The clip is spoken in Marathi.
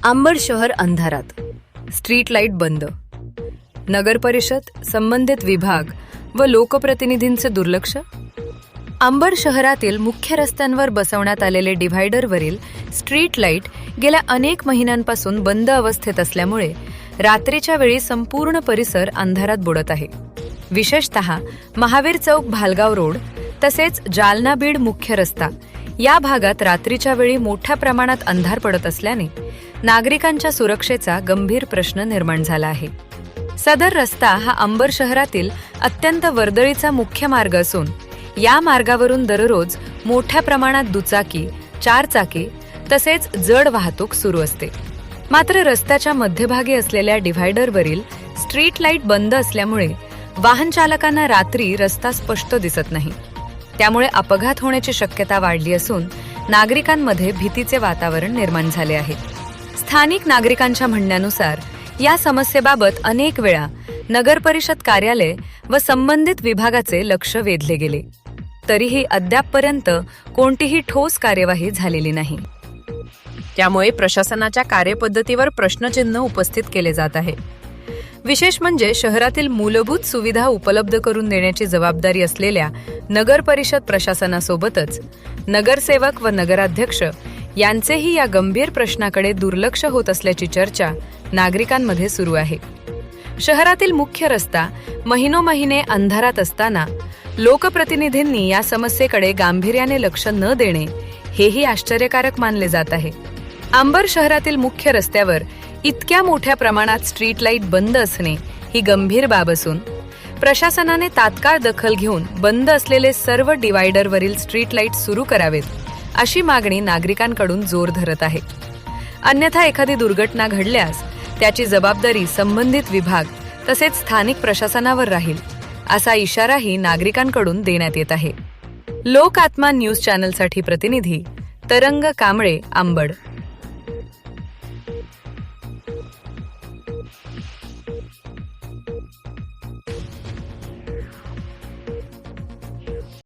अंबड शहर अंधारात, स्ट्रीट लाईट बंद. नगर परिषद, संबंधित विभाग व लोकप्रतिनिधींचे दुर्लक्ष. अंबड शहरातील मुख्य रस्त्यांवर बसवण्यात आलेले डिव्हायडरवरील स्ट्रीट लाईट गेल्या अनेक महिन्यांपासून बंद अवस्थेत असल्यामुळे रात्रीच्या वेळी संपूर्ण परिसर अंधारात बुडत आहे. विशेषतः महावीर चौक भालगाव रोड तसेच जालना बीड मुख्य रस्ता या भागात रात्रीच्या वेळी मोठ्या प्रमाणात अंधार पडत असल्याने नागरिकांच्या सुरक्षेचा गंभीर प्रश्न निर्माण झाला आहे. सदर रस्ता हा अंबड शहरातील अत्यंत वर्दळीचा मुख्य मार्ग असून या मार्गावरून दररोज मोठ्या प्रमाणात दुचाकी, चारचाकी तसेच जड वाहतूक सुरू असते. मात्र रस्त्याच्या मध्यभागी असलेल्या डिव्हायडरवरील स्ट्रीट लाईट बंद असल्यामुळे वाहन चालकांना रात्री रस्ता स्पष्ट दिसत नाही. त्यामुळे अपघात होण्याची शक्यता वाढली असून नागरिकांमध्ये भीतीचे वातावरण निर्माण झाले आहे. स्थानिक नागरिकांच्या म्हणण्यानुसार या समस्येबाबत अनेक वेळा नगर परिषद कार्यालय व संबंधित विभागाचे लक्ष वेधले गेले, तरीही अद्यापपर्यंत कोणतीही ठोस कार्यवाही झालेली नाही. त्यामुळे प्रशासनाच्या कार्यपद्धतीवर प्रश्नचिन्ह उपस्थित केले जात आहे. विशेष म्हणजे शहरातील मूलभूत सुविधा उपलब्ध करून देण्याची जबाबदारी असलेल्या नगर परिषद प्रशासनासोबतच नगरसेवक व नगराध्यक्ष यांचेही या गंभीर प्रश्नाकडे दुर्लक्ष होत असल्याची चर्चा नागरिकांमध्ये सुरू आहे. शहरातील मुख्य रस्ता महिनोमहिने अंधारात असताना लोकप्रतिनिधींनी या समस्येकडे गांभीर्याने लक्ष न देणे हेही आश्चर्यकारक मानले जात आहे. अंबड शहरातील मुख्य रस्त्यावर इतक्या मोठ्या प्रमाणात स्ट्रीट लाईट बंद असणे ही गंभीर बाब असून प्रशासनाने तात्काळ दखल घेऊन बंद असलेले सर्व डिव्हायडरवरील स्ट्रीट लाईट सुरू करावेत अशी मागणी नागरिकांकडून जोर धरत आहे. अन्यथा एखादी दुर्घटना घडल्यास त्याची जबाबदारी संबंधित विभाग तसेच स्थानिक प्रशासनावर राहील असा इशाराही नागरिकांकडून देण्यात येत आहे. लोक आत्मा न्यूज चॅनलसाठी प्रतिनिधी तरंग कांबळे, अंबड.